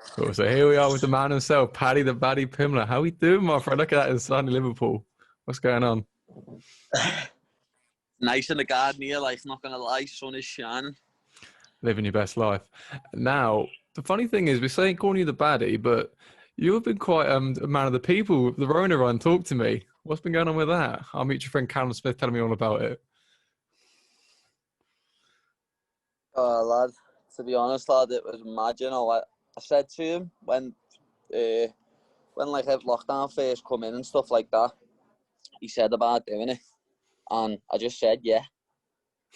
Cool. So here we are with the man himself, Paddy the Baddy Pimblett. How we doing, my friend? Look at that in sunny Liverpool. What's going on? Nice in the garden here, like, not gonna lie, sun is shining. Living your best life. Now, the funny thing is, we're saying calling you the baddie, but you've been quite a man of the people. The Rona run, talk to me. What's been going on with that? I'll meet your friend Callum Smith telling me all about it. Oh, lad, to be honest, lad, it was mad, you know. I said to him when like lockdown first come in and stuff like that, he said about doing it, and I just said yeah.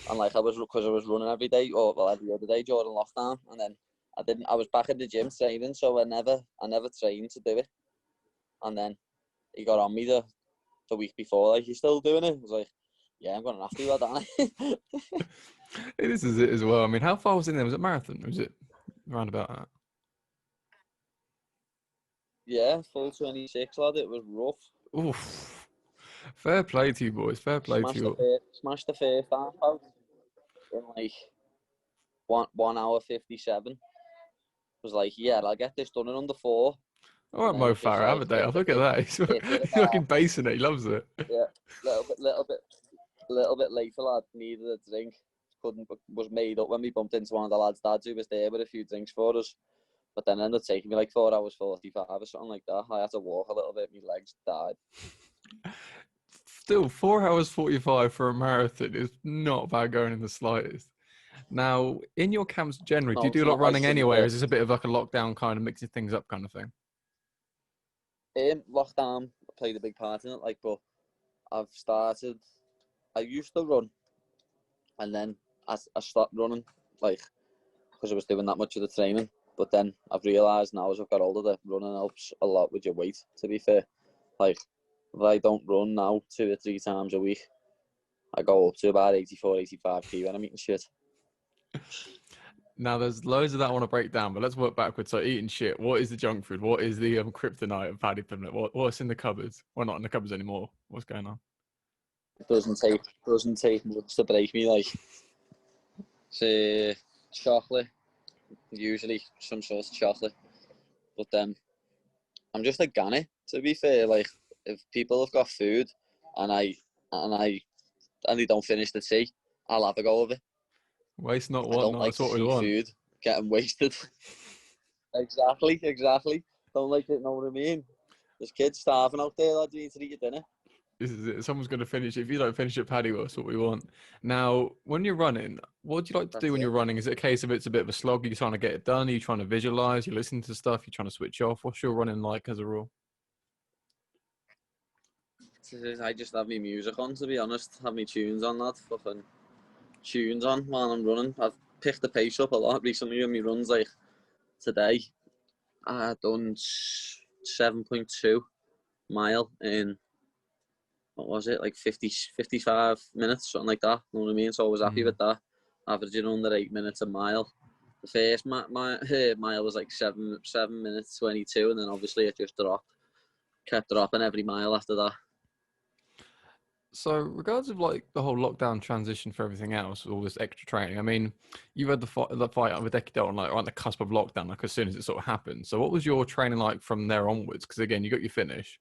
And like because I was running every day, or well, every other day during lockdown, and then I was back in the gym training, so I never trained to do it. And then he got on me the week before, like, "You still doing it?" I was like, "Yeah, I'm gonna have to, don't I?" This is it as well. I mean, how far was in there? Was it marathon? Was it around about that? Yeah, full 26, lad. It was rough. Oof. Fair play to you, boys. Fair play to you. Smashed the first half out in like 1 hour 57. Was like, yeah, I'll get this done in under 4. All right, Mo Farah, have a day off. Look at that. He's fucking basing it. He loves it. Yeah, little bit later, lad. Needed a drink. Was made up when we bumped into one of the lads' dads who was there with a few drinks for us. But then it ended up taking me like 4 hours 45 or something like that. I had to walk a little bit. My legs died. Still, 4 hours 45 for a marathon is not bad going in the slightest. Now, in your camps generally, do you do a lot of running anyway, or is this a bit of like a lockdown kind of mixing things up kind of thing? Lockdown played a big part in it, like, but I used to run, and then I stopped running, like, because I was doing that much of the training. But then I've realised now as I've got older that running helps a lot with your weight, to be fair. Like, if I don't run now 2 or 3 times a week, I go up to about 84, 85 kg when I'm eating shit. Now, there's loads of that I want to break down, but let's work backwards. So, eating shit. What is the junk food? What is the kryptonite of Paddy Pimblett? What's in the cupboards? Well, not in the cupboards anymore. What's going on? It doesn't take much to break me. Like, it's chocolate, usually some sort of chocolate. But then I'm just a ganny, to be fair. Like, if people have got food and they don't finish the tea, I'll have a go of it. Waste not, I want don't not. like That's what to we see want. food getting wasted. Exactly. Don't like it, know what I mean? There's kids starving out there, lad. You need to eat your dinner. This is it. Someone's going to finish it. If you don't finish it, Paddy, that's what we want. Now, when you're running, what do you like to do when you're running? Is it a case of it's a bit of a slog? Are you trying to get it done? Are you trying to visualize? You're listening to stuff? You're trying to switch off? What's your running like as a rule? I just have my music on, to be honest. Have my tunes on, lad. Fucking tunes on while I'm running. I've picked the pace up a lot recently in my runs. Like, today, I done 7.2 mile in, what was it, like 55 minutes, something like that. You know what I mean? So I was happy with that. Averaging under 8 minutes a mile. The first mile was like 7 minutes 22, and then obviously it just dropped. Kept dropping every mile after that. So, regardless of like the whole lockdown transition for everything else, all this extra training. I mean, you had the fight with Eckdale on like on the cusp of lockdown, like as soon as it sort of happened. So, what was your training like from there onwards? Because again, you got your finish,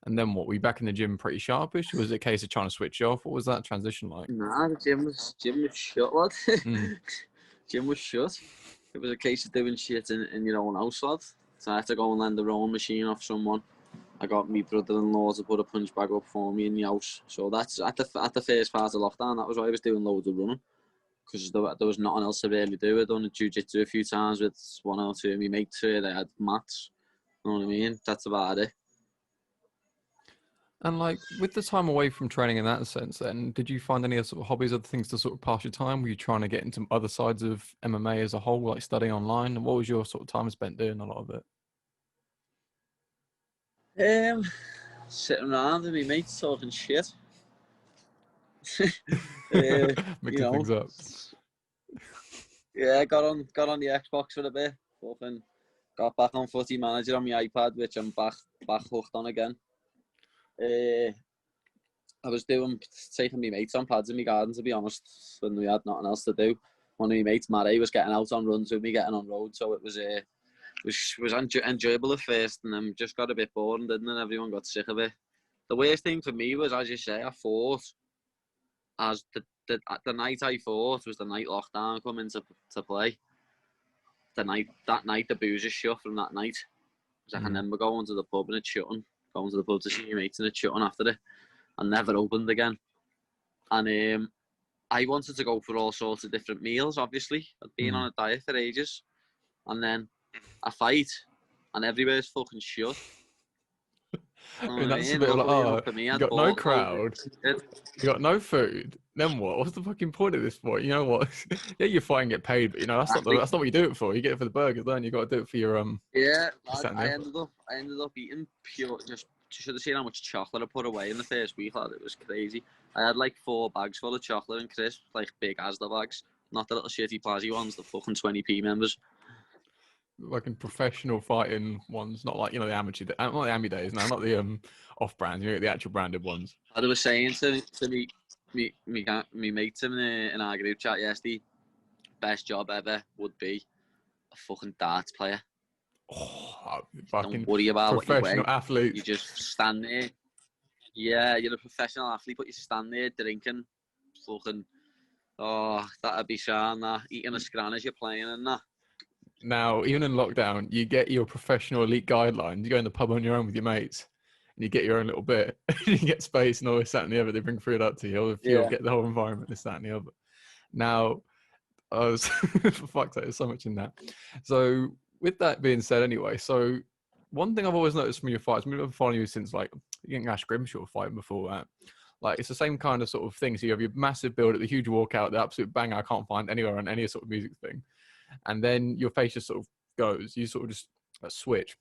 and then what? Were you back in the gym pretty sharpish? Or was it a case of trying to switch off? What was that transition like? Nah, the gym was shut, lad. Gym was shut. It was a case of doing shit in your own house, lad. So I had to go and lend the rowing machine off someone. I got my brother-in-law to put a punch bag up for me in the house. So that's at the first part of lockdown. That was why I was doing loads of running, because there was nothing else to really do. I'd done jiu-jitsu a few times with one or two of my mates where they had mats. You know what I mean? That's about it. And like with the time away from training in that sense, then did you find any sort of hobbies, other things to sort of pass your time? Were you trying to get into other sides of MMA as a whole, like studying online? And what was your sort of time spent doing a lot of it? Sitting around with my mates talking shit. Mixing things up. Yeah, got on the Xbox for a bit. Fucking got back on Footy Manager on my iPad, which I'm back hooked on again. I was taking my mates on pads in my garden, to be honest, when we had nothing else to do. One of my mates, Matty, was getting out on runs with me, getting on road, so it was was enjoyable at first, and then just got a bit boring, didn't it? Everyone got sick of it. The worst thing for me was, as you say, I fought as the night I fought was the night lockdown come into to play. That night the booze is shut from that night. I can remember going to the pub and it's shutting. Going to the pub to see your mates and it's shutting after it, and never opened again. And I wanted to go for all sorts of different meals. Obviously, I'd been on a diet for ages, and then a fight, and everywhere's fucking shut. I mean, that's a bit like, you got no crowd, you got no food. Then what? What's the fucking point of this sport? You know what? Yeah, you fight and get paid, but you know that's not what you do it for. You get it for the burgers, then you got to do it for your Yeah, I ended up eating pure. Just should have seen how much chocolate I put away in the first week. Lad. It was crazy. I had like 4 bags full of chocolate and crisps, like big Asda bags, not the little shitty Plazzy ones, the fucking 20p members. Like in professional fighting ones, not like, you know, the amateur, not the Ami days now, not the off brands, you know, the actual branded ones. I was saying to me mates in our group chat yesterday, best job ever would be a fucking darts player. Oh, fucking don't worry about professional what you weigh. athlete. You just stand there. Yeah, you're a professional athlete, but you stand there drinking, fucking. Oh, that'd be Sean. That eating a scran as you're playing and that. Now, even in lockdown, you get your professional elite guidelines. You go in the pub on your own with your mates, and you get your own little bit. You get space and all this, that, and the other. They bring food up to you. Or if you get the whole environment, this, that, and the other. Now, for fuck's sake, there's so much in that. So, with that being said, anyway, so one thing I've always noticed from your fights, I've been following you since like Ash Grimshaw fighting before that. Like, it's the same kind of sort of thing. So you have your massive build at the huge walkout, the absolute banger I can't find anywhere on any sort of music thing. And then your face just sort of goes. You sort of just switch.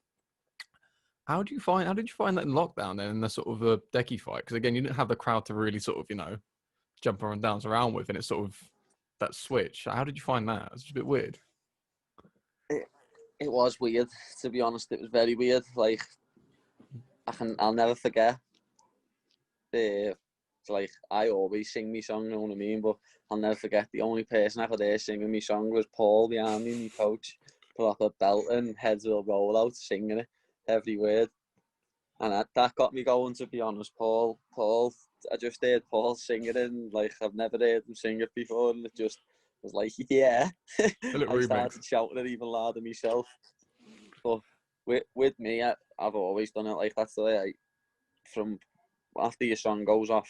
How did you find that in lockdown then, in the sort of a decky fight? Because again, you didn't have the crowd to really sort of, you know, jump around, dance around with, and it's sort of that switch. How did you find that? It's a bit weird. It was weird, to be honest. It was very weird. Like, I'll never forget. Like, I always sing me song, you know what I mean? But I'll never forget, the only person I could hear singing me song was Paul behind me, my coach. Proper belting, heads will roll out, singing it, every word. And that got me going, to be honest. Paul, I just heard Paul singing it, and like, I've never heard him sing it before, and it just was like, yeah. I started shouting it even louder myself. But with me, I've always done it like that's the way from after your song goes off,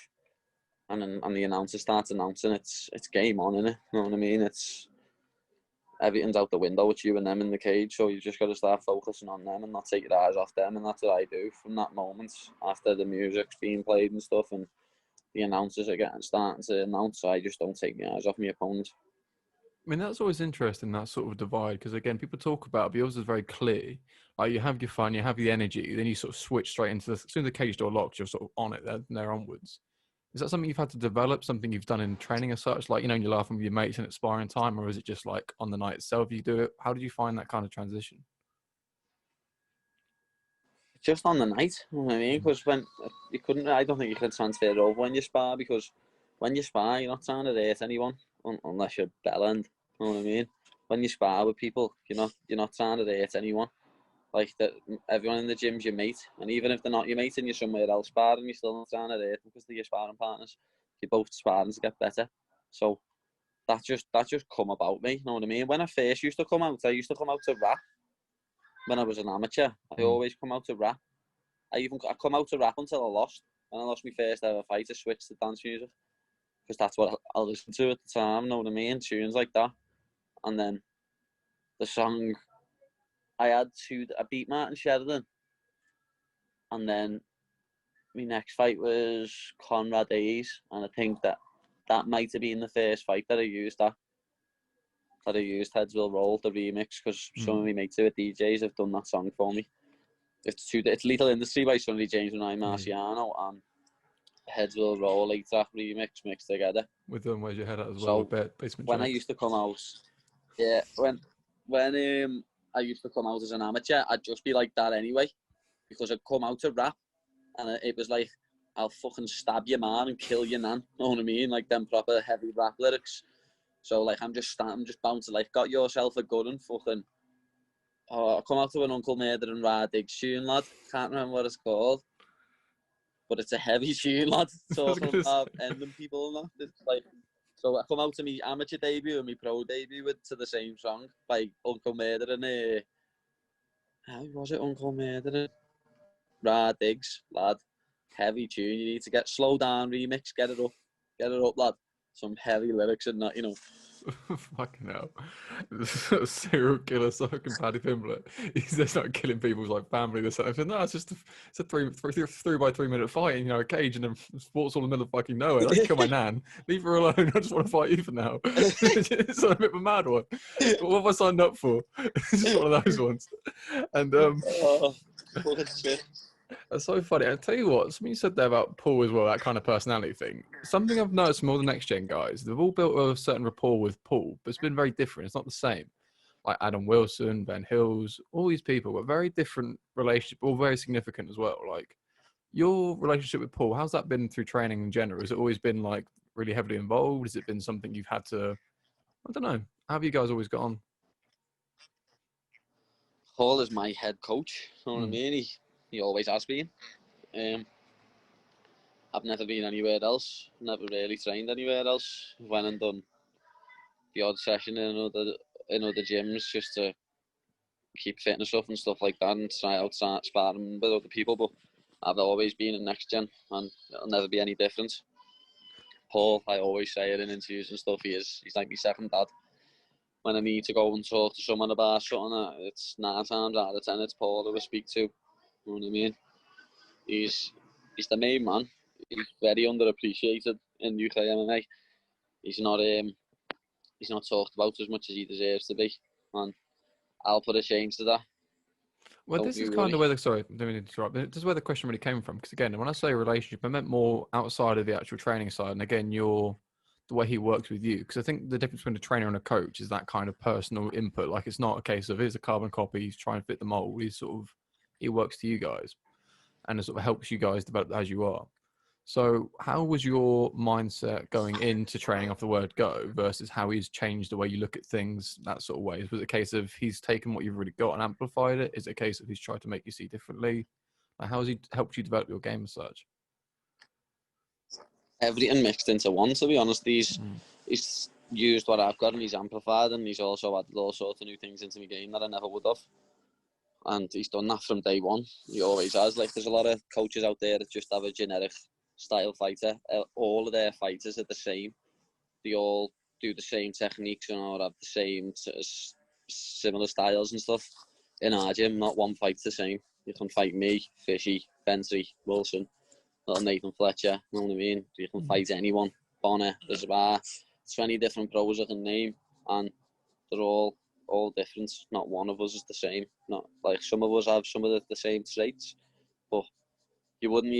and the announcer starts announcing, it's game on, innit? You know what I mean? It's everything's out the window. It's you and them in the cage, so you just got to start focusing on them and not take your eyes off them. And that's what I do from that moment. After the music's being played and stuff, and the announcers are starting to announce, I just don't take my eyes off my opponent. I mean, that's always interesting, that sort of divide, because again, people talk about it, but yours is very clear. Like, you have your fun, you have the energy, then you sort of switch straight into as soon as the cage door locks, you're sort of on it there onwards. Is that something you've had to develop, something you've done in training as such? Like, you know, you're laughing with your mates and it's sparring time, or is it just like on the night itself you do it? How did you find that kind of transition? Just on the night, you know what I mean? Because when you couldn't, I don't think you can transfer it over when you spar, because when you spar, you're not trying to hurt anyone unless you're bellend. You know what I mean? When you spar with people, you're not trying to hurt anyone. Like, that, everyone in the gym's your mate, and even if they're not your mate and you're somewhere else sparring, you're still not trying to hurt them because they're your sparring partners. You're both sparring to get better. So that just come about me. You know what I mean? When I first used to come out, I used to come out to rap. When I was an amateur, I always come out to rap. I come out to rap until I lost. When I lost my first ever fight, I switched to dance music, because that's what I listened to at the time. You know what I mean? Tunes like that. And then the song, I beat Martin Sheridan, and then my next fight was Conrad Hayes, and I think that might have been the first fight that I used Heads Will Roll, the remix, because some of my mates who are DJs have done that song for me. It's Lethal Industry by Sonny James and I Marciano, and Heads Will Roll 8-track remix mixed together. With them, where's your head at as well? So when I used to come out, when I used to come out as an amateur, I'd just be like that anyway, because I'd come out to rap, and it was like, I'll fucking stab your man and kill your nan. You know what I mean? Like them proper heavy rap lyrics. So like, I'm just bouncing like, got yourself a gun and fucking I come out to an Uncle Murder and Rah Diggs tune, lad. Can't remember what it's called, but it's a heavy tune, lad. Talking about ending people and that. It's like, so I come out to me amateur debut and my pro debut to the same song by Uncle Murder and how was it, Uncle Murder? Rah Diggs, lad. Heavy tune. You need to get slow down remix. Get it up, lad. Some heavy lyrics and that, you know. Fucking hell. Serial killer fucking Paddy Pimblett. He's just not killing people's like family. This and no, it's just it's a 3x3 minute fight, you know, a cage and then sports all in the middle of fucking nowhere. Don't kill my nan. Leave her alone. I just want to fight you for now. It's a bit of a mad one. What have I signed up for? It's just one of those ones. And What shit. That's so funny. I'll tell you what, something you said there about Paul as well, that kind of personality thing. Something I've noticed from all the next gen guys, they've all built a certain rapport with Paul, but it's been very different. It's not the same. Like Adam Wilson, Ben Hills, all these people, but very different relationship, all very significant as well. Like your relationship with Paul, how's that been through training in general? Has it always been like really heavily involved? Has it been something you've had to, I don't know, how have you guys always got on? Paul is my head coach, you know what I mean? He always has been. I've never been anywhere else, never really trained anywhere else. Went and done the odd session in other gyms just to keep fitness up and stuff like that and try out sparring with other people, but I've always been in next gen and it'll never be any different. Paul, I always say it in interviews and stuff, he's like my second dad. When I need to go and talk to someone about something, it's 9 times out of 10 it's Paul who I speak to. You know what I mean? He's the main man. He's very underappreciated in UK MMA. He's not talked about as much as he deserves to be, and I'll put a change to that. Well, Don't this is you kind worry. of where sorry, don't mean to interrupt. This is where the question really came from. Because again, when I say relationship, I meant more outside of the actual training side. And again, the way he works with you. Because I think the difference between a trainer and a coach is that kind of personal input. Like it's not a case of here's a carbon copy, he's trying to fit the mold. He works to you guys, and it sort of helps you guys develop as you are. So, how was your mindset going into training off the word go versus how he's changed the way you look at things, that sort of way? Was it a case of he's taken what you've already got and amplified it? Is it a case of he's tried to make you see differently? Like, how has he helped you develop your game as such? Everything mixed into one, to be honest. He's used what I've got and he's amplified, and he's also added all sorts of new things into my game that I never would have. And he's done that from day one. He always has. Like, there's a lot of coaches out there that just have a generic style fighter. All of their fighters are the same. They all do the same techniques and all have the same similar styles and stuff. In our gym, not one fight's the same. You can fight me, Fishy, Bentry, Wilson, little Nathan Fletcher, you know what I mean? You can fight anyone. Bonner, there's about 20 different pros I can name, and they're all different. Not one of us is the same. Not like some of us have some of the same traits, but you wouldn't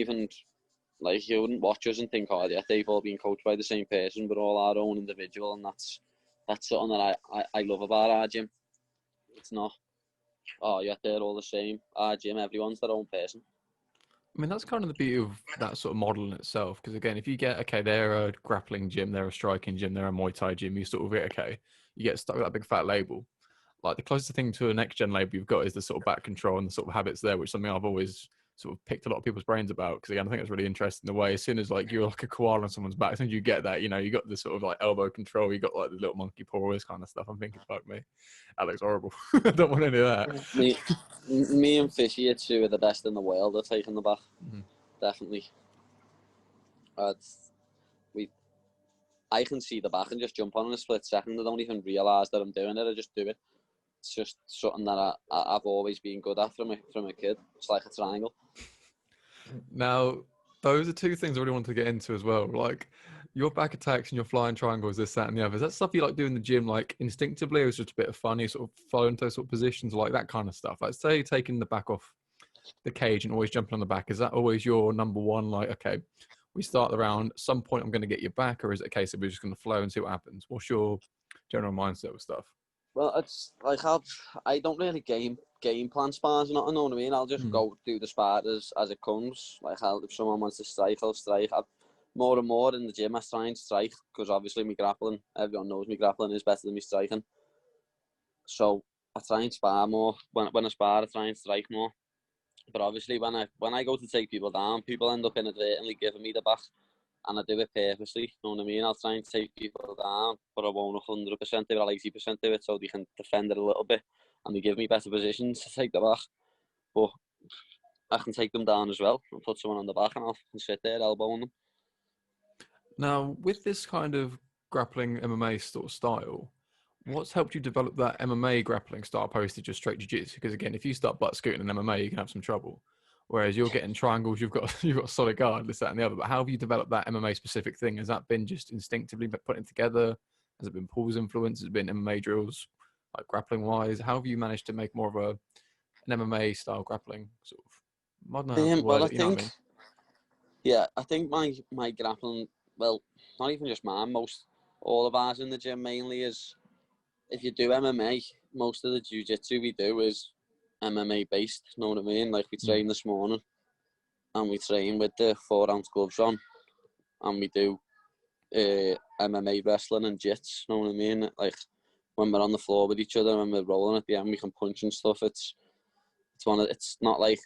watch us and think, oh yeah, they've all been coached by the same person. We're all our own individual, and that's something that I love about our gym. It's not, oh yeah, they're all the same. Our gym, everyone's their own person. I mean, that's kind of the beauty of that sort of model in itself. Because again, if you get, okay, they're a grappling gym, they're a striking gym, they're a Muay Thai gym, you sort of get, okay, you get stuck with that big fat label. Like the closest thing to a next gen label you've got is the sort of back control and the sort of habits there, which is something I've always sort of picked a lot of people's brains about. Because again, I think it's really interesting the way as soon as like you're like a koala on someone's back, as soon as you get that, you know, you got the sort of like elbow control, you got like the little monkey paw, all this kind of stuff. I'm thinking, fuck me, that looks horrible. I don't want any of that. Me and Fishy are two of the best in the world at taking the back. Mm-hmm. Definitely. I can see the back and just jump on in a split second. I don't even realise that I'm doing it. I just do it. It's just something that I've always been good at from a kid. It's like a triangle. Now, those are two things I really wanted to get into as well. Like your back attacks and your flying triangles, this, that, and the other. Is that stuff you like doing in the gym, like instinctively, or is it just a bit of fun? You sort of fall into those sort of positions, like that kind of stuff. Like say taking the back off the cage and always jumping on the back. Is that always your number one? Like, okay, we start the round. At some point, I'm going to get your back, or is it a case of we're just going to flow and see what happens? What's your general mindset with stuff? Well, it's like I don't really game plan spars, you know what I mean? I'll just go do the spar as it comes. Like if someone wants to strike, I'll strike. More and more in the gym, I try and strike because obviously me grappling. Everyone knows me grappling is better than me striking. So I try and spar more. When I spar, I try and strike more. But obviously, when I go to take people down, people end up inadvertently giving me the back, and I do it purposely. You know what I mean? I'll try and take people down, but I won't 100% do it. I'll 80% do it, so they can defend it a little bit, and they give me better positions to take the back. But I can take them down as well and put someone on the back, and I can sit there elbowing them. Now, with this kind of grappling MMA sort of style, what's helped you develop that MMA grappling style opposed to just straight jiu-jitsu? Because again, if you start butt scooting in MMA, you can have some trouble. Whereas you're getting triangles, you've got a solid guard, this, that, and the other. But how have you developed that MMA specific thing? Has that been just instinctively putting together? Has it been Paul's influence? Has it been MMA drills, like grappling wise? How have you managed to make more of an MMA style grappling sort of? I don't know how to word Well, it. You know what I mean? Yeah, I think my grappling, well, not even just mine, all of ours in the gym mainly is, if you do MMA, most of the jiu-jitsu we do is MMA based, you know what I mean? Like, we train this morning, and we train with the 4-ounce gloves on, and we do MMA wrestling and jits, you know what I mean? Like, when we're on the floor with each other, when we're rolling at the end, we can punch and stuff. It's not like,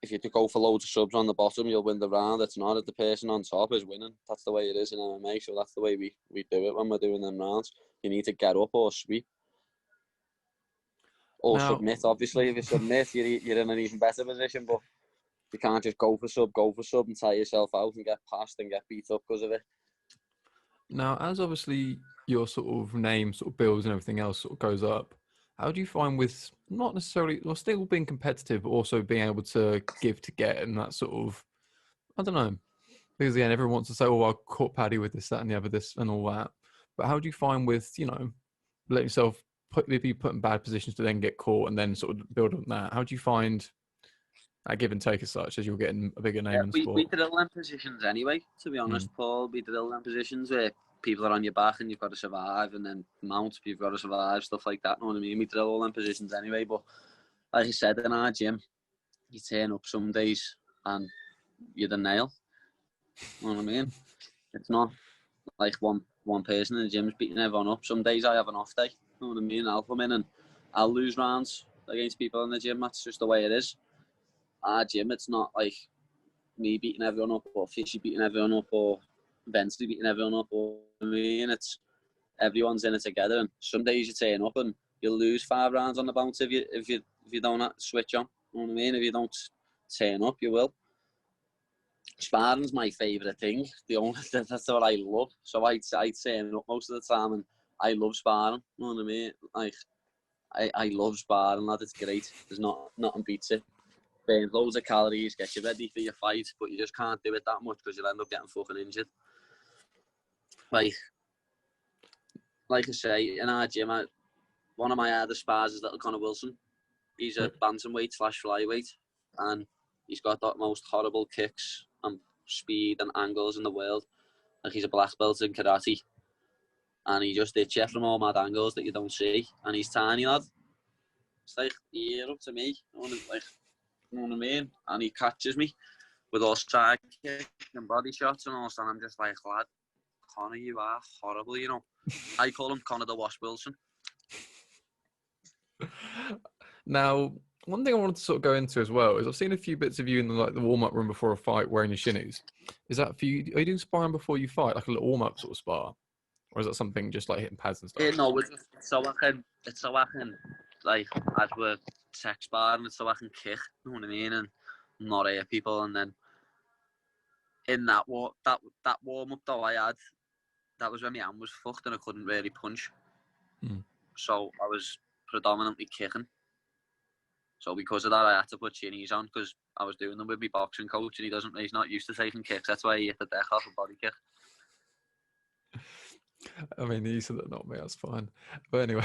if you go for loads of subs on the bottom, you'll win the round. It's not, that the person on top is winning. That's the way it is in MMA, so that's the way we do it when we're doing them rounds. You need to get up or sweep. Or Now, submit, obviously. If you submit, you're in an even better position, but you can't just go for sub and tire yourself out and get passed and get beat up because of it. Now, as obviously your sort of name sort of builds and everything else sort of goes up, how do you find with not necessarily, well, still being competitive, but also being able to give to get and that sort of, I don't know, because again, everyone wants to say, oh, I caught Paddy with this, that, and the other, this, and all that. But how do you find with, letting yourself be put in bad positions to then get caught and then sort of build on that? How do you find that give and take as such as you're getting a bigger name in the sport? We drill them positions anyway, to be honest, Paul. We drill them positions where people are on your back and you've got to survive, and then mount, you've got to survive, stuff like that, you know what I mean? We drill all them positions anyway, but like I said, in our gym, you turn up some days and you're the nail, you know what I mean? It's not like one person in the gym's beating everyone up. Some days I have an off day, you know what I mean? I'll come in and I'll lose rounds against people in the gym. That's just the way it is. Our gym, it's not like me beating everyone up, or Fishy beating everyone up, or Bensley beating everyone up, or I mean, it's everyone's in it together. And some days you turn up and you'll lose 5 rounds on the bounce if you don't switch on. You know what I mean? If you don't turn up, you will. Sparring's my favourite thing. That's what I love. So I turn up most of the time, and I love sparring. You know what I mean? Like, I love sparring, lad. It's great. There's nothing beats it. Burns loads of calories, gets you ready for your fight, but you just can't do it that much because you'll end up getting fucking injured. Like I say, in our gym, one of my hardest spars is little Connor Wilson. He's a bantamweight / flyweight, and he's got the most horrible kicks and speed and angles in the world. Like, he's a black belt in karate, and he just hits you from all mad angles that you don't see. And he's tiny, lad. It's like ear up to me, you know what I mean? And he catches me with all strike kicks and body shots, and all of a sudden I'm just like, lad, Connor, you are horrible, you know. I call him Connor the Wash Wilson. Now, one thing I wanted to sort of go into as well is I've seen a few bits of you in the warm-up room before a fight wearing your shinies. Is that for you? Are you doing sparring before you fight, like a little warm-up sort of spar? Or is that something just like hitting pads and stuff? No, it's so I can, like, as we're sex sparring, it's so I can kick, you know what I mean, and not hurt people. And then in that warm-up though I had, that was when my hand was fucked and I couldn't really punch. So I was predominantly kicking. So because of that, I had to put chinnies on, because I was doing them with my boxing coach, and he's not used to taking kicks. That's why he hit the deck off a body kick. I mean, you said that, not me. That's fine. But anyway,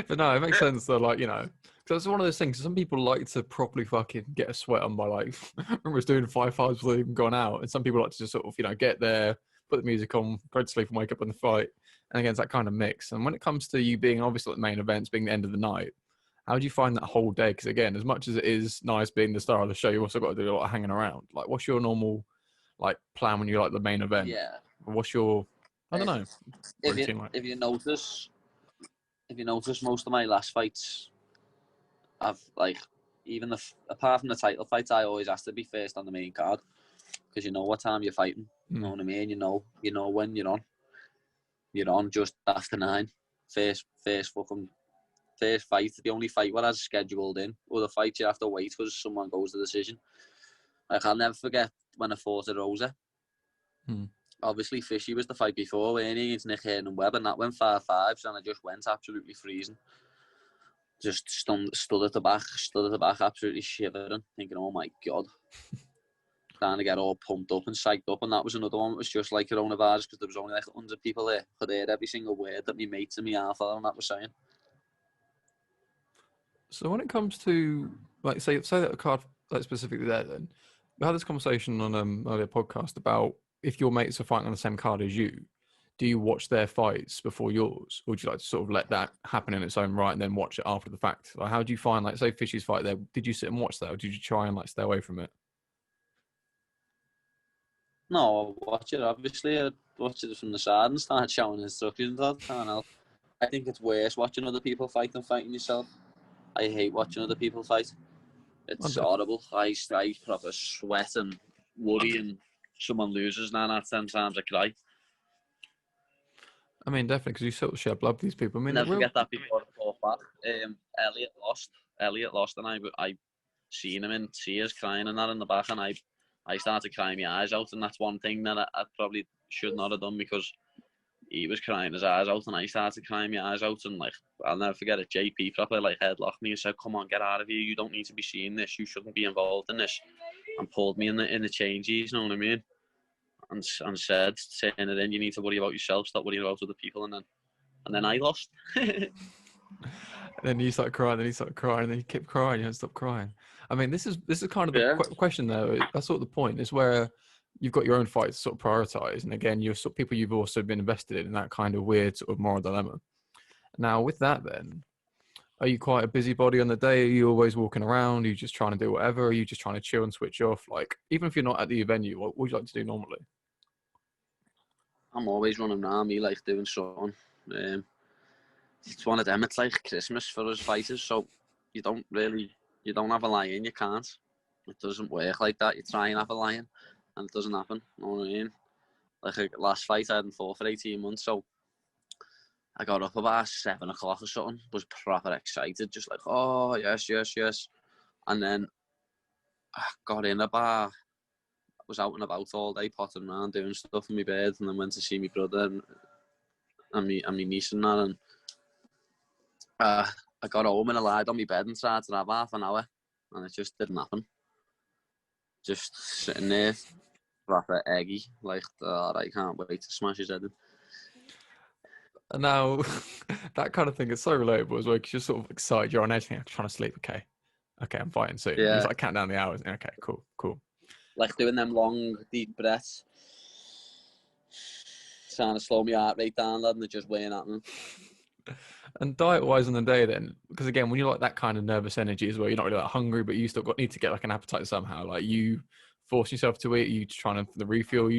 but no, it makes sense though. Like, because it's one of those things. Some people like to properly fucking get a sweat on by, like, I remember I was doing 5 fives before they've even gone out, and some people like to just sort of, get there, put the music on, go to sleep, and wake up in the fight. And again, it's that kind of mix. And when it comes to you being obviously at the main events, being the end of the night, how do you find that whole day? Because again, as much as it is nice being the star of the show, you also got to do a lot of hanging around. Like, what's your normal plan when you're like the main event? Yeah. What's your, I don't know, If you notice, if you notice, most of my last fights, I've like, apart from the title fights, I always ask to be first on the main card because you know what time you're fighting. You know what I mean? You know when you're on. You're on just after 9. First fight. The only fight what has scheduled in. Other fights you have to wait because someone goes to decision. Like I'll never forget when I fought at Rosa. Obviously, Fishy was the fight before, weren't he? Against Nick Hearn and Webb, and that went 5-5, and I just went absolutely freezing. Just stood at the back, absolutely shivering, thinking, oh my God. Trying to get all pumped up and psyched up, and that was another one that was just like coronavirus because there was only like 100 people there. Could hear every single word that my mates and my half-father and that was saying. So when it comes to, like, say that a card, like specifically there, then we had this conversation on earlier podcast about if your mates are fighting on the same card as you, do you watch their fights before yours, or would you like to sort of let that happen in its own right and then watch it after the fact? Like, how do you find, like, say Fishy's fight there? Did you sit and watch that, or did you try and like stay away from it? No, I watch it. Obviously, I watch it from the side and start showing instructions. I think it's worse watching other people fight than fighting yourself. I hate watching other people fight. It's horrible. I proper sweat and worry, and someone loses 9 out of 10 times I cry. I mean, definitely, because you sort of share blood with these people. I mean, never forget that before I fought back. Elliot lost, and I seen him in tears, crying and that in the back, and I started crying my eyes out, and that's one thing that I probably should not have done because he was crying his eyes out, and I started crying my eyes out, and like I'll never forget it. JP properly like headlocked me and said, "Come on, get out of here! You don't need to be seeing this. You shouldn't be involved in this," and pulled me in the changes. You know what I mean? And said, "Turn it in. You need to worry about yourself. Stop worrying about other people." And then I lost. Then you start crying, then you start crying, and then you keep crying, you don't stop crying. I mean, this is kind of the question, though. That's sort of the point, is where you've got your own fights sort of prioritized. And again, you're sort of people you've also been invested in that kind of weird sort of moral dilemma. Now, with that, then, are you quite a busybody on the day? Are you always walking around? Are you just trying to do whatever? Are you just trying to chill and switch off? Like, even if you're not at the venue, what would you like to do normally? I'm always running around, me like doing something. It's one of them. It's like Christmas for us fighters, so you don't have a lion, you can't. It doesn't work like that. You try and have a lion, and it doesn't happen. You know what I mean? Like last fight, I hadn't fought for 18 months, so I got up about 7 o'clock or something. Was proper excited, just like, oh yes, and then I got in about. Was out and about all day, potting around, doing stuff in my bed, and then went to see my brother and my niece and that, and I got home and I lied on my bed and started to have half an hour, and it just didn't happen. Just sitting there, proper eggy, like, I can't wait to smash his head in. And now, that kind of thing is so relatable as well, because you're sort of excited, you're on edge, you're trying to sleep, okay, I'm fighting soon. Yeah. It's like count down the hours, okay, cool. Like doing them long, deep breaths, trying to slow my heart rate down, lad, and it just weighing at me. And diet-wise on the day then, because again, when you're like that kind of nervous energy as well, you're not really that hungry, but you still need to get like an appetite somehow. Like you force yourself to eat, are you trying to the refuel?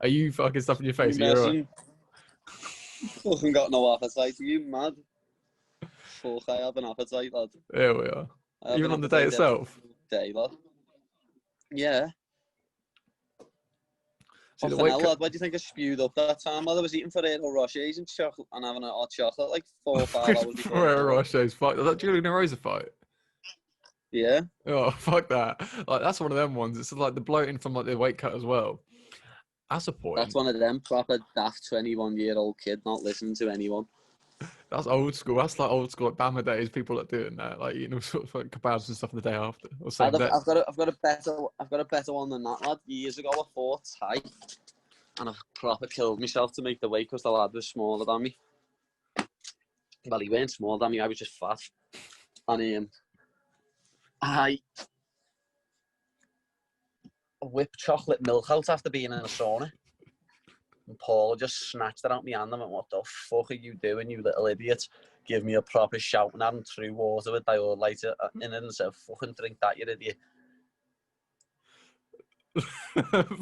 Are you fucking stuff in your face? You're fucking got no appetite. Are you mad? Fuck, I have an appetite, lad. There we are. Even on the day itself? Day, lad. Yeah. See, lad, why do you think I spewed up that time? Lad, I was eating Ferrero Rochers and chocolate and having a hot chocolate like 4 or 5 hours before. Ferrero Rochers fight. Was that Julian Rosa fight? Yeah. Oh, fuck that. Like, that's one of them ones. It's like the bloating from like the weight cut as well. That's a point. That's one of them proper daft 21-year-old kid not listening to anyone. That's old school. That's like old school, like Bama days. People are doing that, like eating all sorts of like kebabs and stuff the day after. Or I've got a better one than that, lad. Years ago, I fought Ty, and I proper killed myself to make the weight because the lad was smaller than me. Well, he weren't smaller than me. I was just fat, and I whipped chocolate milk out after being in a sauna. And Paul just snatched it out my hand and went, "What the fuck are you doing, you little idiot?" Give me a proper shout and had him through water with diode lighter in it and said, "Fucking drink that, you idiot."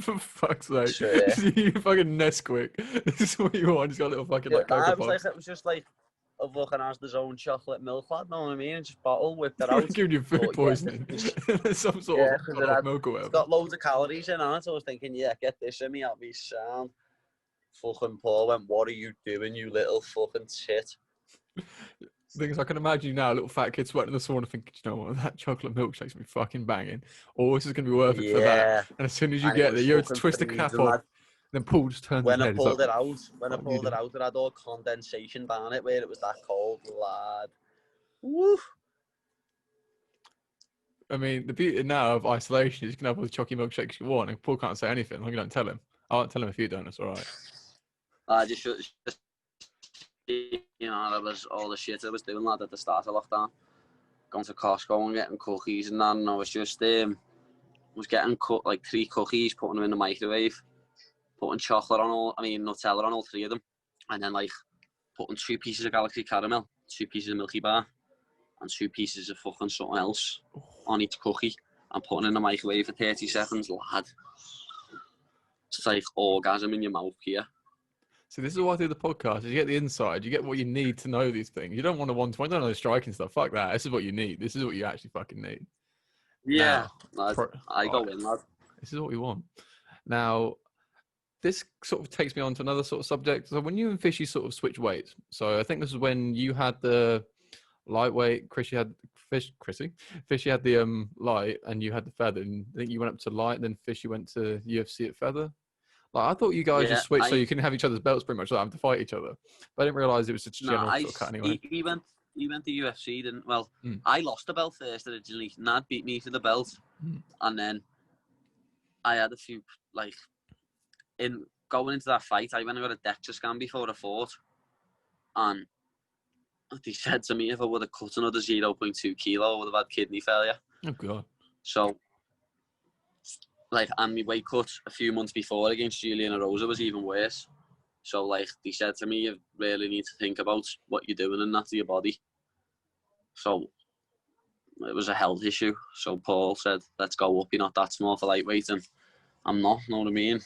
For fuck's sake. Sure, yeah. You fucking Nesquik. This is what you want. He's got a little fucking like Cocoa Puffs. It was just like, fucking has his own chocolate milk, lad, know what I mean? And just bottle, whipped it out. Giving you food But, poisoning. Some sort yeah, of because bottle of milk or it's whatever. got loads of calories in it. So I was thinking, yeah, get this in me, I'll be sound. Fucking Paul went, what are you doing, you little fucking tit? Thing is, I can imagine you now, a little fat kid sweating in the sauna thinking, you know what, that chocolate milkshake's gonna be fucking banging. Or this is going to be worth it for that. Yeah. And as soon as you And it get there, was you're able to fucking twist the cap freezing, off. lad. Then Paul just turns his When I head. He's pulled like, it out, it had all condensation down it where it was that cold, lad. Woo! I mean, the beauty now of isolation is you can have all the chocolate milkshakes you want, and Paul can't say anything. Like, you don't tell him. I won't tell him if you don't. It's all right. I just that was all the shit I was doing, lad, at the start of lockdown. Going to Costco and getting cookies and that, and I was just was getting like 3 cookies, putting them in the microwave, putting chocolate on Nutella on all 3 of them, and then like putting 2 pieces of Galaxy Caramel, 2 pieces of Milky Bar, and 2 pieces of fucking something else on each cookie, and putting in the microwave for 30 seconds, lad. It's like orgasm in your mouth here. So this is why I do the podcast. Is you get the inside. You get what you need to know these things. You don't want to one-to-one. Don't know striking stuff. Fuck that. This is what you need. This is what you actually fucking need. Yeah, now, lad, I go in, lad. This is what we want. Now, this sort of takes me on to another sort of subject. So when you and Fishy sort of switch weights, so I think this is when you had the lightweight, Fishy had the light, and you had the feather. And I think you went up to light, and then Fishy went to UFC at feather. Like, I thought you guys just switched so you can have each other's belts pretty much, so having to fight each other. But I didn't realise it was such a general sort of cut anyway. He went to UFC, didn't? Well, I lost the belt first originally. Nad beat me for the belt, and then I had a few, like, in going into that fight, I went and got a DEXA scan before I fought, and they said to me if I would have cut another 0.2 kilo, I would have had kidney failure. Oh, God. So, like, and my weight cut a few months before against Julian Rosa was even worse. So, like, they said to me, you really need to think about what you're doing and that to your body. So, it was a health issue. So, Paul said, let's go up. You're not that small for lightweight. And I'm not, know what I mean?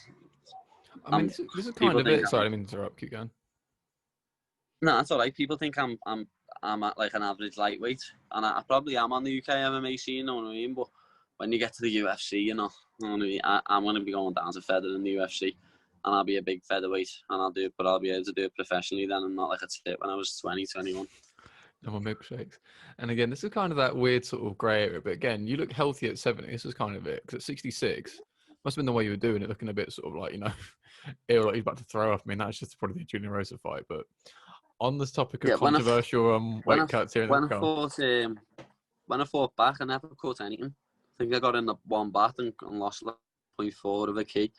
I mean, this is kind of it. Sorry, I didn't mean to interrupt. Keep going. No, that's all right. People think I'm at, like, an average lightweight. And I probably am on the UK MMA scene, know what I mean? But when you get to the UFC, you know what I mean? I'm going to be going down to feather in the UFC, and I'll be a big featherweight, and I'll be able to do it professionally then, and not like a tip when I was 20, 21. No more milkshakes. And again, this is kind of that weird sort of grey area. But again, you look healthy at 70. This is kind of it. Because at 66, must have been the way you were doing it, looking a bit sort of like, ill, like you're about to throw up. I mean, that's just probably the Junior Rosa fight. But on this topic of controversial weight cuts here in the when I fought back, I never cut anything. I think I got in the one bat and lost like 0.4 of a key.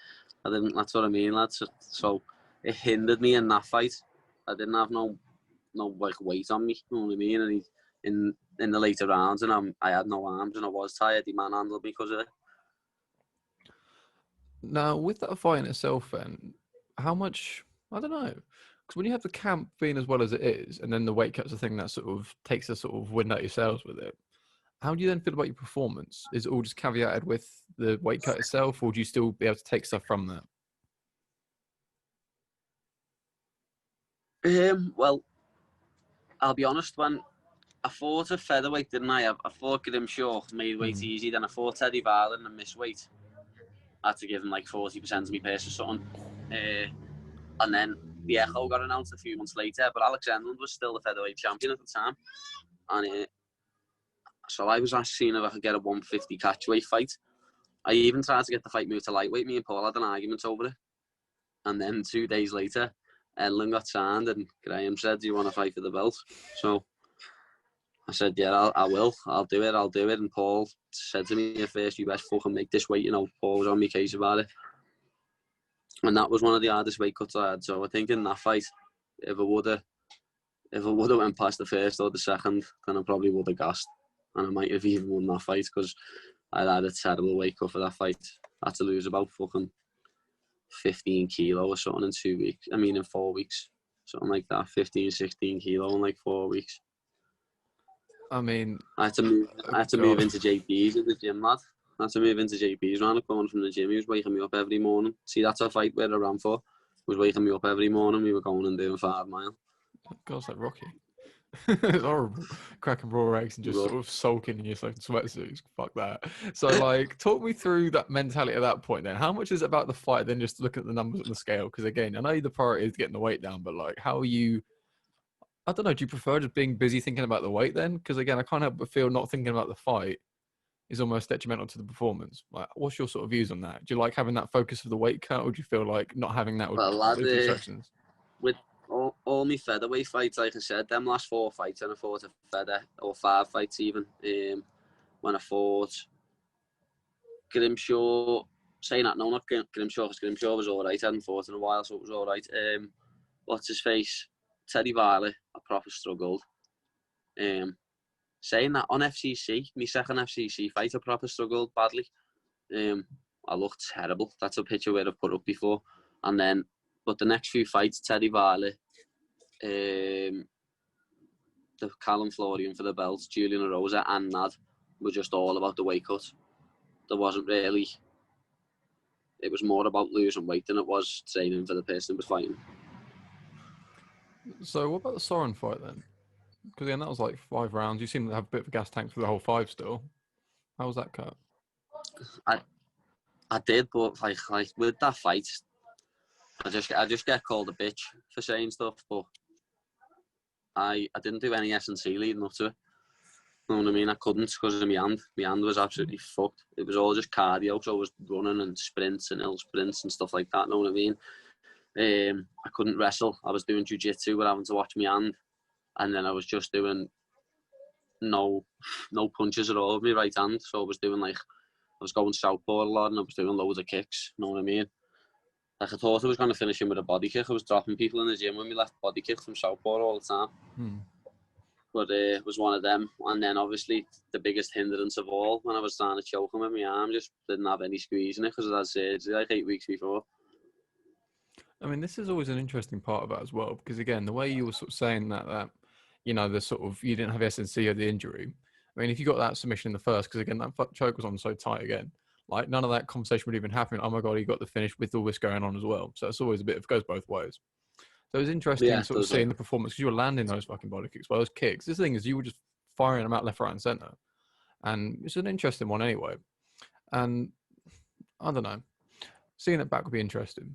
That's what I mean, lads. So it hindered me in that fight. I didn't have no like weight on me, you know what I mean? And in the later rounds, and I had no arms and I was tired. The man handled me because of it. Now, with that fight in itself, then, how much, I don't know. Because when you have the camp being as well as it is, and then the weight cut's a thing that sort of takes a sort of wind out your sails with it, how do you then feel about your performance? Is it all just caveated with the weight cut itself, or do you still be able to take stuff from that? Well, I'll be honest, when I fought a featherweight, didn't I? I fought Grim Shaw, made weight easy, then I fought Teddy Varlin and missed weight. I had to give him like 40% of my purse or something. And then the Echo got announced a few months later, but Alex Enland was still the featherweight champion at the time. And so I was asking if I could get a 150 catchweight fight. I even tried to get the fight moved to lightweight. Me and Paul had an argument over it. And then 2 days later, Enland got signed and Graham said, do you want to fight for the belt? So I said, yeah, I will. I'll do it. And Paul said to me at first, you best fucking make this weight. Paul was on my case about it. And that was one of the hardest weight cuts I had. So I think in that fight, if I would have went past the first or the second, then I probably would have gassed. And I might have even won that fight because I had a terrible weight cut for that fight. I had to lose about fucking 15 kilo or something in 2 weeks. I mean, in 4 weeks. Something like that. 15, 16 kilo in like 4 weeks. I mean... I had to move into JP's in the gym, lad. I had to move into JP's round the corner from the gym. He was waking me up every morning. See, that's a fight where I ran for. He was waking me up every morning. We were going and doing 5 miles. God's like Rocky. It's horrible. Cracking raw eggs and just Rough. sort of sulking in your fucking sweatsuits. Fuck that. So, like, talk me through that mentality at that point then. How much is it about the fight than just looking at the numbers on the scale? Because, again, I know the priority is getting the weight down, but, like, how are you... I don't know, do you prefer just being busy thinking about the weight then? Because, again, I can't help but feel not thinking about the fight is almost detrimental to the performance. Like, what's your sort of views on that? Do you like having that focus of the weight cut, or do you feel like not having that would Well, lad, lead to distractions? with all my featherweight fights, like I said, them last 4 fights, and I fought a feather, or 5 fights even, when I fought Grimshaw, saying that, no, not Grimshaw, because Grimshaw was alright, I hadn't fought in a while, so it was alright. What's his face? Teddy Varley, I proper struggled. Saying that, on FCC, my second FCC fight, I proper struggled badly. I looked terrible. That's a picture where I've put up before. And then, but the next few fights, Teddy Varley, the Callum Florian for the belt, Julian Rosa and Nad were just all about the weight cut. There wasn't really, it was more about losing weight than it was training for the person who was fighting. So what about the Soren fight then? Because again, that was like 5 rounds. You seem to have a bit of a gas tank for the whole 5 still. How was that cut? I did, but like with that fight, I just get called a bitch for saying stuff, but I didn't do any S&C leading up to it. You know what I mean? I couldn't because of my hand. My hand was absolutely fucked. It was all just cardio, so I was running and sprints and hill sprints and stuff like that. You know what I mean? I couldn't wrestle. I was doing jiu-jitsu, but having to watch my hand, and then I was just doing no punches at all with my right hand. So I was doing I was going southpaw a lot, and I was doing loads of kicks. You know what I mean? Like I thought I was going to finish him with a body kick. I was dropping people in the gym when we left body kicks from southpaw all the time. But it was one of them. And then obviously the biggest hindrance of all, when I was trying to choke him with my arm, just didn't have any squeeze in it because I had surgery like 8 weeks before. I mean, this is always an interesting part of that as well, because again, the way you were sort of saying that you know, the sort of, you didn't have SNC or the injury. I mean, if you got that submission in the first, because again, that choke was on so tight again, like none of that conversation would even happen. Oh my God, he got the finish with all this going on as well. So it's always a bit of, goes both ways. So it was interesting sort of seeing the performance because you were landing those fucking body kicks, well, those kicks. This thing is you were just firing them out left, right, and center. And it's an interesting one anyway. And I don't know, seeing it back would be interesting.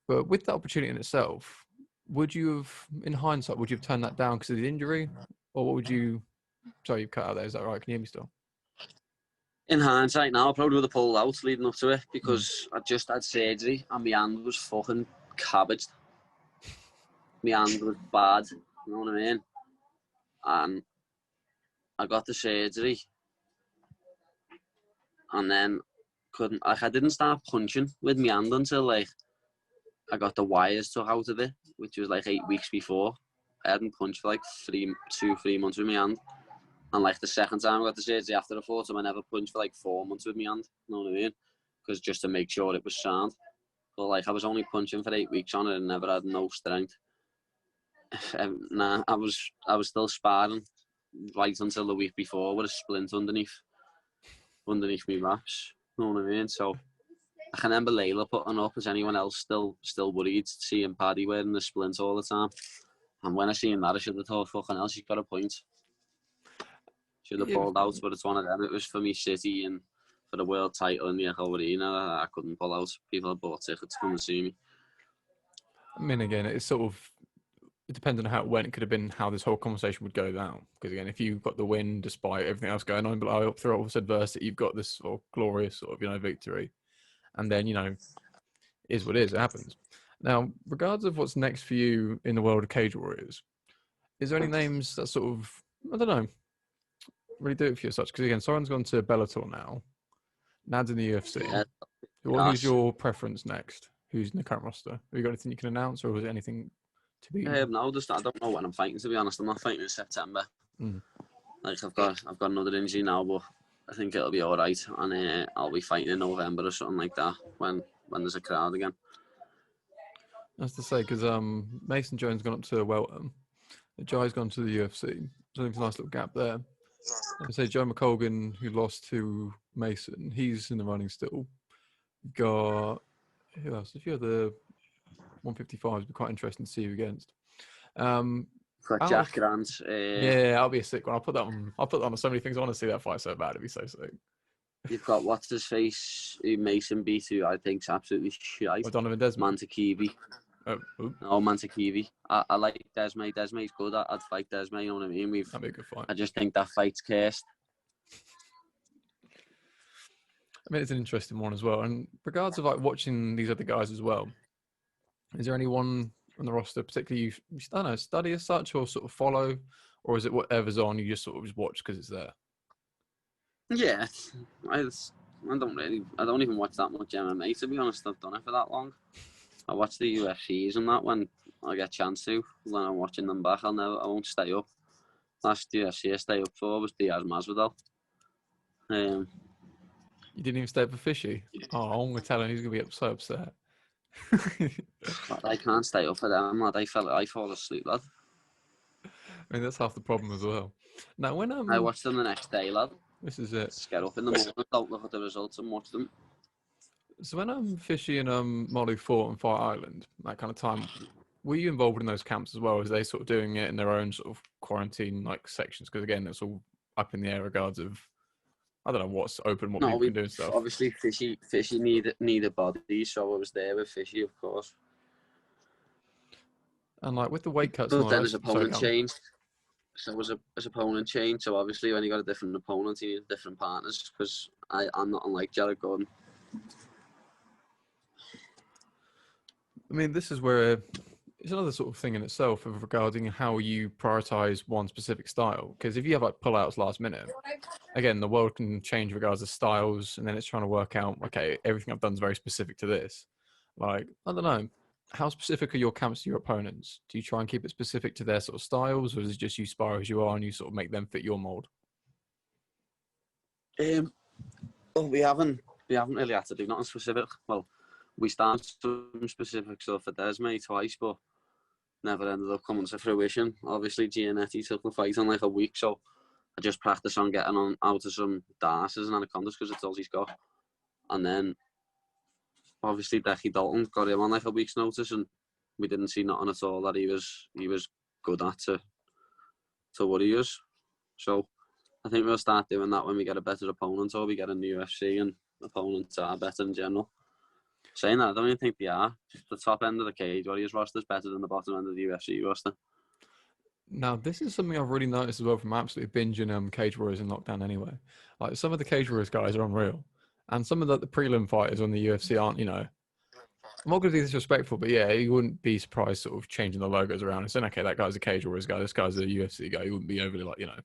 But with the opportunity in itself, would you have, in hindsight, would you have turned that down because of the injury? Or what would you, sorry, you cut out there, is that right? Can you hear me still? In hindsight now, I probably would have pulled out leading up to it because I just had surgery and my hand was fucking cabbaged. My hand was bad, you know what I mean? And I got the surgery and then I didn't start punching with my hand until I got the wires took out of it, which was 8 weeks before. I hadn't punched for 3 months with my hand. And the second time I got the surgery after the fought him, I never punched for 4 months with my hand. You know what I mean? Because just to make sure it was sound. But I was only punching for 8 weeks on it and never had no strength. Nah, I was still sparring right until the week before with a splint underneath my wraps. You know what I mean? So I can remember Layla putting up, as anyone else still worried seeing Paddy wearing the splint all the time. And when I seen that, I should have thought, fucking hell, she's got a point. Should have pulled out, but it's one of them. It was for me City and for the world title in the Echo Arena. I couldn't pull out. People had bought tickets to come and see me. I mean, again, it's sort of, it depends on how it went. It could have been how this whole conversation would go down. Because again, if you got the win despite everything else going on, but through all this adversity, you've got this sort of glorious sort of, victory. And then, is what is, it happens. Now, regardless of what's next for you in the world of Cagewarriors, is there any names that sort of, I don't know, really do it for you as such? Because again, Soren's gone to Bellator now. Nad's in the UFC. Yeah, Who's your preference next? Who's in the current roster? Have you got anything you can announce, or was it anything to be? No, I don't know when I'm fighting. To be honest, I'm not fighting in September. I've got another injury now, but I think it'll be all right, and I'll be fighting in November or something like that when there's a crowd again. That's to say, because Mason Jones gone up to welter, Jai's gone to the UFC, so there's a nice little gap there. I say Joe McColgan, who lost to Mason, he's in the running still. Got who else? A few other 155s, be quite interesting to see you against. Got Out Jack of, Grant. yeah, I'll be a sick one. I'll put that on. I'll put that on so many things. I want to see that fight so bad. It'd be so sick. You've got what's his face, who Mason beat, who I think's absolutely shite. Or Donovan Desmond. Mantekivi. Oh, Oh, Mantekivi. I like Desmay. Desmay's good. I'd fight Desmay. You know what I mean? that'd be a good fight. I just think that fight's cursed. I mean, it's an interesting one as well. And regards of like watching these other guys as well, is there anyone on the roster particularly you I don't know, study as such or sort of follow, or is it whatever's on you just sort of just watch because it's there? Yeah, I don't even watch that much MMA, to be honest. I've done it for that long. I watch the UFCs and that when I get a chance to. When I'm watching them back, I won't stay up. Last UFC I stayed up for was Diaz Masvidal. You didn't even stay up for Fishy? Oh, I'm gonna tell him he's gonna be so upset. I can't stay up for them, lad. I fall asleep, lad. I mean, that's half the problem as well. Now, when I watched them the next day, lad. this is it. Just get up in the morning, don't look at the results and watch them. So when Fishy and Molly fought on Fight Island, that kind of time, were you involved in those camps as well? As they sort of doing it in their own sort of quarantine like sections? Because again, it's all up in the air regards of I don't know what's open, what people can do and stuff. Obviously, Fishy needed bodies, so I was there with Fishy, of course. And like with the weight cuts, But then his opponent changed. So his opponent changed. So obviously, when you got a different opponent, you need different partners. Because I'm not unlike Jared Gordon. I mean, this is where it's another sort of thing in itself of regarding how you prioritize one specific style. Because if you have like pullouts last minute, again, the world can change regards to styles, and then it's trying to work out, okay, everything I've done is very specific to this. Like, I don't know, how specific are your camps to your opponents? Do you try and keep it specific to their sort of styles, or is it just you spar as you are and you sort of make them fit your mold? Well, we haven't really had to do nothing specific. Well, we started some specific stuff for Desmay twice, but never ended up coming to fruition. Obviously, Giannetti took the fight in like a week, so I just practiced on getting on out of some darces and anacondas because it's all he's got. And then, obviously, Decky Dalton got him on like a week's notice, and we didn't see nothing at all that he was good at to what he is. So I think we'll start doing that when we get a better opponent or we get a new UFC and opponents are better in general. Saying that, I don't even think they are. The top end of the Cagewarriors roster is better than the bottom end of the UFC roster. Now, this is something I've really noticed as well from absolutely binging Cagewarriors in lockdown anyway. Like, some of the Cagewarriors guys are unreal. And some of the prelim fighters on the UFC aren't, you know, I'm not going to be disrespectful, but yeah, you wouldn't be surprised sort of changing the logos around and saying, okay, that guy's a Cagewarriors guy, this guy's a UFC guy. You wouldn't be overly like, you know,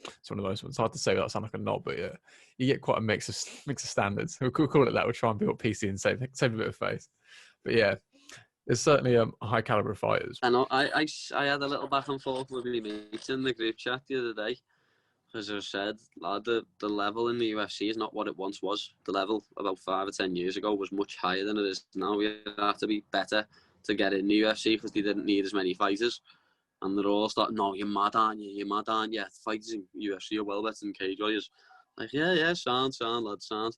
it's one of those ones. It's hard to say without sounding like a knob, but yeah, you get quite a mix of standards. We'll call it that. We'll try and build PC and save a bit of face. But yeah, there's certainly a high caliber of fighters. I know. I had a little back and forth with my mates in the group chat the other day. As I said, lad, the level in the UFC is not what it once was. The level about 5 or 10 years ago was much higher than it is now. We have to be better to get in the UFC because they didn't need as many fighters. And they're all starting, no, you're mad, aren't you? You're mad, aren't you? Fighters in UFC are well better than Cagewarriors. Like, yeah, sound, lad, sound.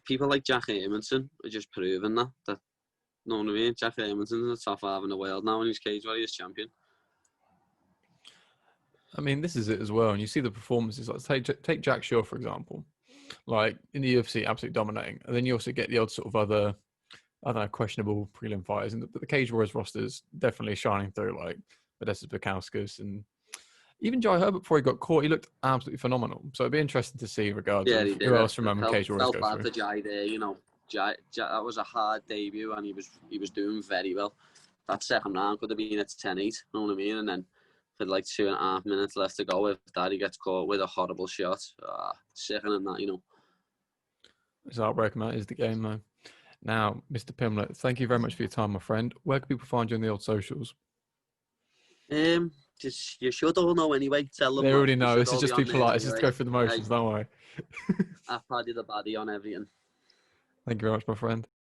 People like Jack Hermanson are just proving that. You know what I mean? Jack Hermanson's the top 5 in the world now and he's Cagewarriors champion. I mean, this is it as well. And you see the performances. Like, take Jack Shaw, for example. Like, in the UFC, absolutely dominating. And then you also get the odd sort of other, I don't know, questionable prelim fighters. And the Cagewarriors roster is definitely shining through, like Modestas Bukauskas and even Jai Herbert before he got caught. He looked absolutely phenomenal. So it'd be interesting to see regards of who else from Cagewarriors felt go bad through. for Jai there, you know. Jai, that was a hard debut and he was doing very well. That second round could have been at 10-8, you know what I mean? And then with like 2.5 minutes left to go, if Daddy gets caught with a horrible shot, sickening that, you know. It's heartbreaking, that is the game, though. Now, Mr. Pimblett, thank you very much for your time, my friend. Where can people find you on the old socials? Just you should all know anyway. Tell them. They already know. This is just be polite. It's just go through the motions. Don't worry. I've Paddy the Baddy on everything. Thank you very much, my friend.